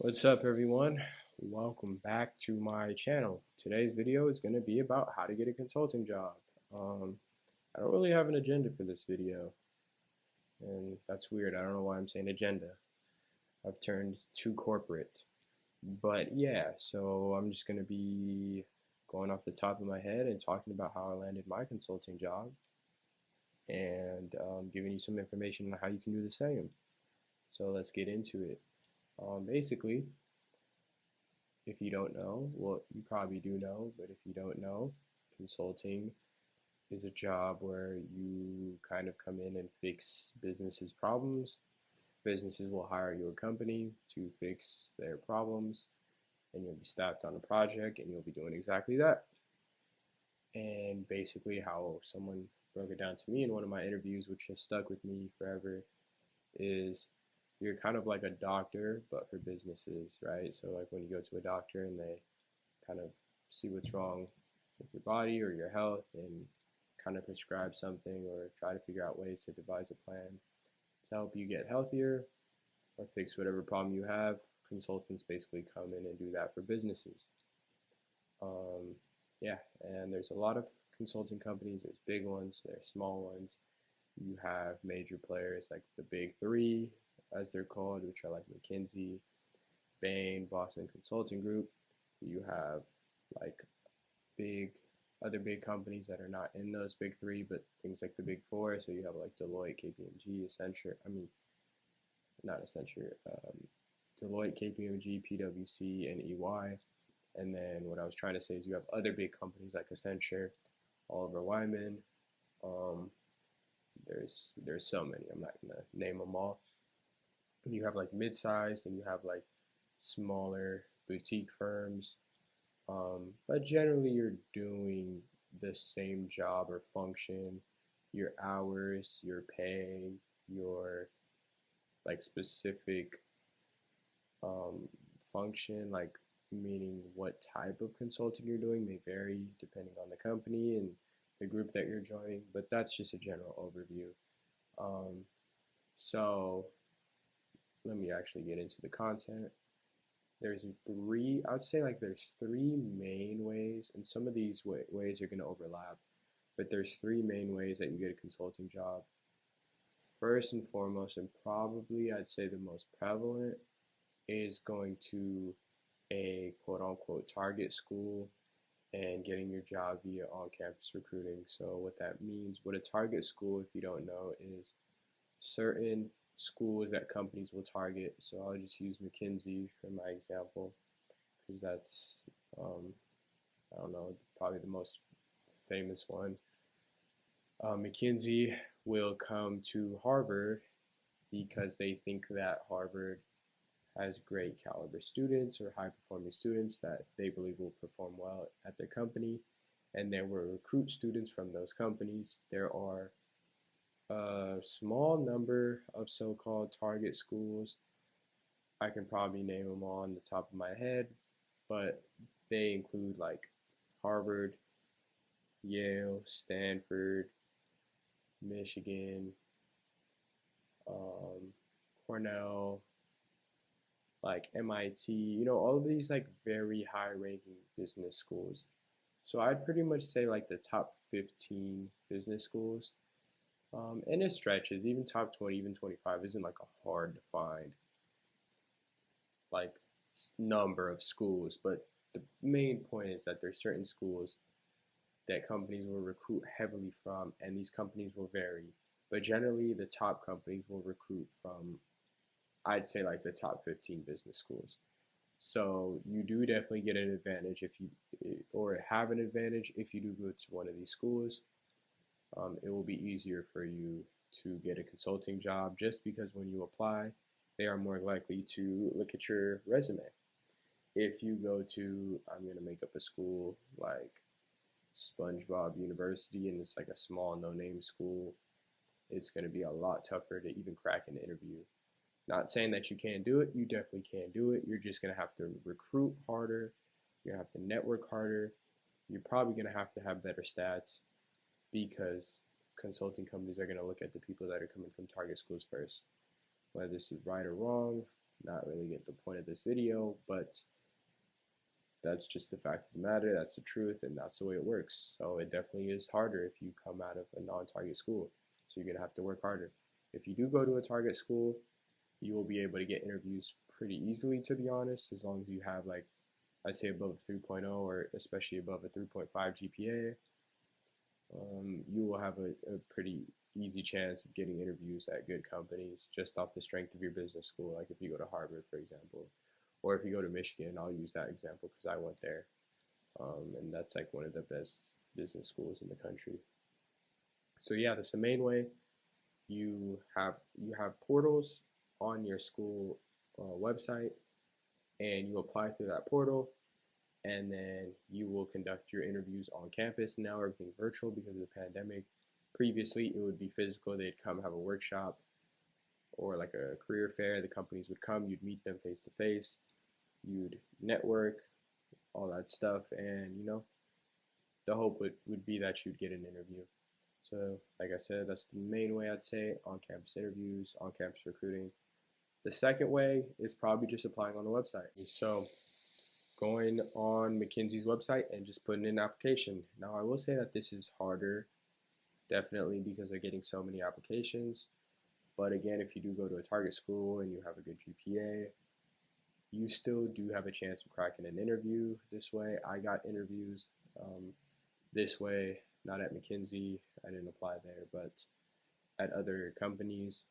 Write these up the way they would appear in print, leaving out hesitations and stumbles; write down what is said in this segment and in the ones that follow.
What's up, everyone? Welcome back to my channel. Today's video is going to be about how to get a consulting job. Um, I don't really have an agenda for this video, and that's weird. I don't know why I'm saying agenda. I've turned too corporate. But yeah, so I'm just going to be going off the top of my head and talking about how I landed my consulting job and giving you some information on how you can do the same. So let's get into it. Basically, if you don't know, well, you probably do know, but if you don't know, consulting is a job where you kind of come in and fix businesses' problems. Businesses will hire your company to fix their problems, and you'll be staffed on a project, and you'll be doing exactly that. And basically, how someone broke it down to me in one of my interviews, which has stuck with me forever, is you're kind of like a doctor, but for businesses, right? So, like when you go to a doctor and they kind of see what's wrong with your body or your health and kind of prescribe something or try to figure out ways to devise a plan to help you get healthier or fix whatever problem you have. Consultants basically come in and do that for businesses. Um, yeah, and there's a lot of consulting companies. There's big ones, there's small ones. You have major players like the big three, as they're called, which are like McKinsey, Bain, Boston Consulting Group. You have like big other big companies that are not in those big three, but things like the big four. So you have like Deloitte, KPMG, Accenture. I mean, not Accenture. Deloitte, KPMG, PwC, and EY. And then what I was trying to say is you have other big companies like Accenture, Oliver Wyman. Um, there's so many. I'm not gonna name them all. You have like mid-sized, and you have like smaller boutique firms. But generally, you're doing the same job or function, your hours, your pay, your like specific um, function, like meaning what type of consulting you're doing may vary depending on the company and the group that you're joining, but that's just a general overview. Um, so let me actually get into the content. There's three, I would say like there's three main ways, and some of these ways are going to overlap, but there's three main ways that you get a consulting job. First and foremost, and probably I'd say the most prevalent, is going to a quote unquote target school and getting your job via on campus recruiting. So, what that means, what a target school, if you don't know, is certain schools that companies will target. So, I'll just use McKinsey for my example because that's, um, I don't know, probably the most famous one. McKinsey will come to Harvard because they think that Harvard has great caliber students or high performing students that they believe will perform well at their company, and they will recruit students from those companies. There are a small number of so called target schools. I can probably name them all on the top of my head, but they include like Harvard, Yale, Stanford, Michigan, um, Cornell, like MIT, all of these like very high ranking business schools. So I'd pretty much say like the top 15 business schools. And it stretches, even top 20, even 25 isn't like a hard to find like number of schools. But the main point is that there's certain schools that companies will recruit heavily from, and these companies will vary. But generally, the top companies will recruit from, I'd say, like the top 15 business schools. So you do definitely get an advantage if you, or have an advantage if you do go to one of these schools. It will be easier for you to get a consulting job just because when you apply, they are more likely to look at your resume. If you go to, I'm going to make up a school like SpongeBob University and it's like a small no name school, it's going to be a lot tougher to even crack an interview. Not saying that you can't do it, you definitely can do it. You're just going to have to recruit harder, you're going to have to network harder, you're probably going to have better stats because consulting companies are going to look at the people that are coming from target schools first. Whether this is right or wrong, not really get the point of this video, but that's just the fact of the matter. That's the truth, and that's the way it works. So it definitely is harder if you come out of a non-target school. So you're gonna have to work harder. If you do go to a target school, you will be able to get interviews pretty easily, to be honest, as long as you have like, I'd say above a 3.0 or especially above a 3.5 GPA. You will have a pretty easy chance of getting interviews at good companies just off the strength of your business school. Like if you go to Harvard, for example, or if you go to Michigan, I'll use that example because I went there, and that's like one of the best business schools in the country. So yeah, that's the main way. You have portals on your school website, and you apply through that portal, and then you will conduct your interviews on campus. Now everything's virtual because of the pandemic. Previously, it would be physical. They'd come have a workshop or like a career fair. The companies would come. You'd meet them face to face. You'd network, all that stuff, and the hope would be that you'd get an interview. So, like I said, that's the main way I'd say on campus interviews, on campus recruiting. The second way is probably just applying on the website. So, going on McKinsey's website and just putting in an application. Now, I will say that this is harder, definitely, because they're getting so many applications. But again, if you do go to a target school and you have a good GPA, you still do have a chance of cracking an interview this way. I got interviews this way, not at McKinsey. I didn't apply there, but at other companies,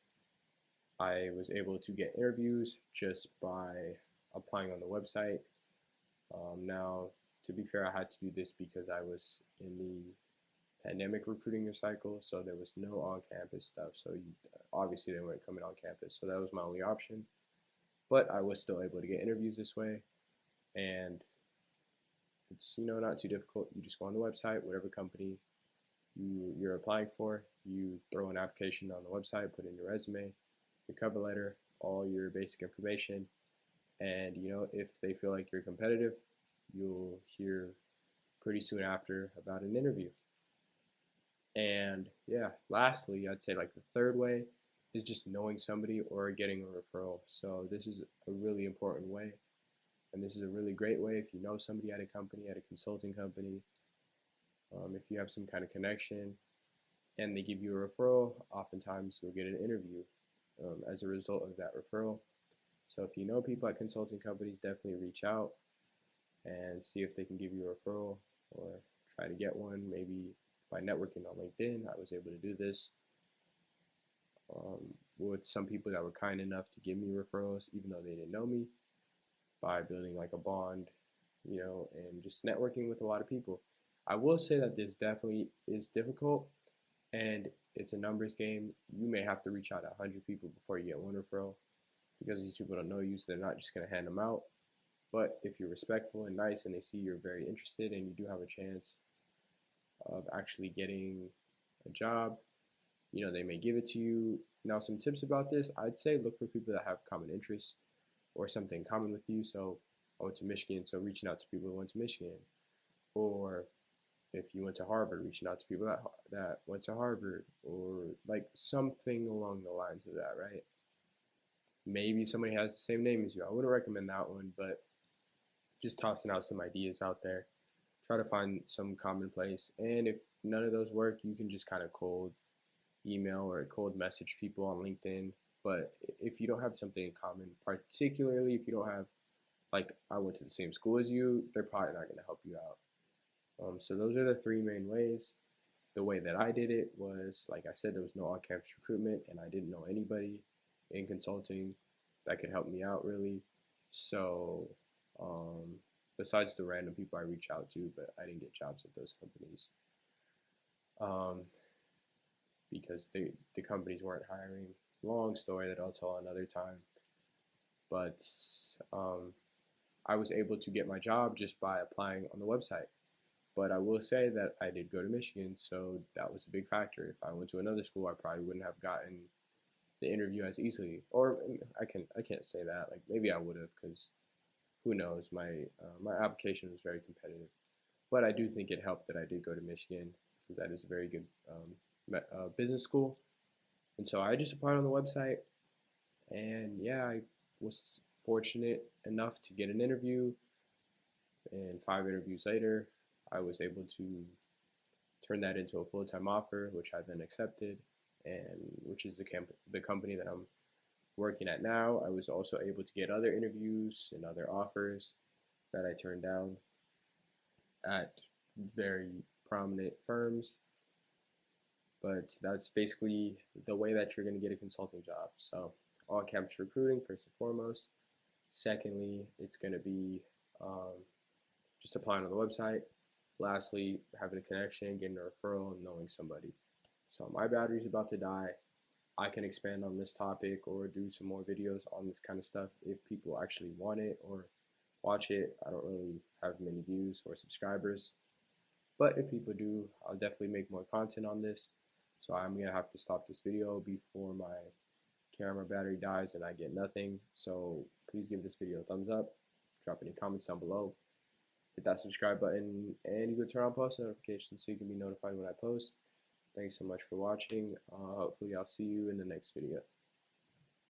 I was able to get interviews just by applying on the website. Now, to be fair, I had to do this because I was in the pandemic recruiting cycle, so there was no on-campus stuff. So obviously they weren't coming on campus, so that was my only option. But I was still able to get interviews this way, and it's not too difficult. You just go on the website, whatever company you're applying for, you throw an application on the website, put in your resume, your cover letter, all your basic information, and if they feel like you're competitive, you'll hear pretty soon after about an interview. And yeah, lastly, I'd say like the third way is just knowing somebody or getting a referral. So this is a really important way, and this is a really great way if you know somebody at a company, at a consulting company, if you have some kind of connection and they give you a referral, oftentimes you'll get an interview as a result of that referral. So if you know people at consulting companies, definitely reach out and see if they can give you a referral or try to get one. Maybe by networking on LinkedIn, I was able to do this with some people that were kind enough to give me referrals, even though they didn't know me, by building like a bond, and just networking with a lot of people. I will say that this definitely is difficult, and it's a numbers game. You may have to reach out to 100 people before you get one referral because these people don't know you, so they're not just going to hand them out. But if you're respectful and nice and they see you're very interested and you do have a chance of actually getting a job, they may give it to you. Now, some tips about this, I'd say look for people that have common interests or something common with you. So I went to Michigan, so reaching out to people who went to Michigan. Or if you went to Harvard, reaching out to people that went to Harvard, or like something along the lines of that, right? Maybe somebody has the same name as you. I wouldn't recommend that one, but just tossing out some ideas out there. Try to find some commonplace. And if none of those work, you can just kind of cold email or cold message people on LinkedIn. But if you don't have something in common, particularly if you don't have, like, I went to the same school as you, they're probably not going to help you out. So those are the three main ways. The way that I did it was, like I said, there was no on-campus recruitment, and I didn't know anybody in consulting that could help me out, really. So besides the random people I reach out to, but I didn't get jobs at those companies because the companies weren't hiring. Long story that I'll tell another time. But I was able to get my job just by applying on the website. But I will say that I did go to Michigan, so that was a big factor. If I went to another school, I probably wouldn't have gotten the interview as easily. Or I can't say that. Like maybe I would have, because who knows? My application was very competitive. But I do think it helped that I did go to Michigan, because that is a very good business school. And so I just applied on the website, and yeah, was fortunate enough to get an interview, and 5 interviews later, I was able to turn that into a full-time offer, which I then accepted, and which is the company that I'm working at now. I was also able to get other interviews and other offers that I turned down at very prominent firms. But that's basically the way that you're going to get a consulting job. So, on campus recruiting, first and foremost. Secondly, it's going to be just applying on the website. Lastly, having a connection, getting a referral, and knowing somebody. So, my battery's about to die. I can expand on this topic or do some more videos on this kind of stuff if people actually want it or watch it. I don't really have many views or subscribers, but if people do, I'll definitely make more content on this. So I'm going to have to stop this video before my camera battery dies and I get nothing. So please give this video a thumbs up, drop any comments down below, hit that subscribe button, and you can turn on post notifications so you can be notified when I post. Thanks so much for watching. Hopefully I'll see you in the next video.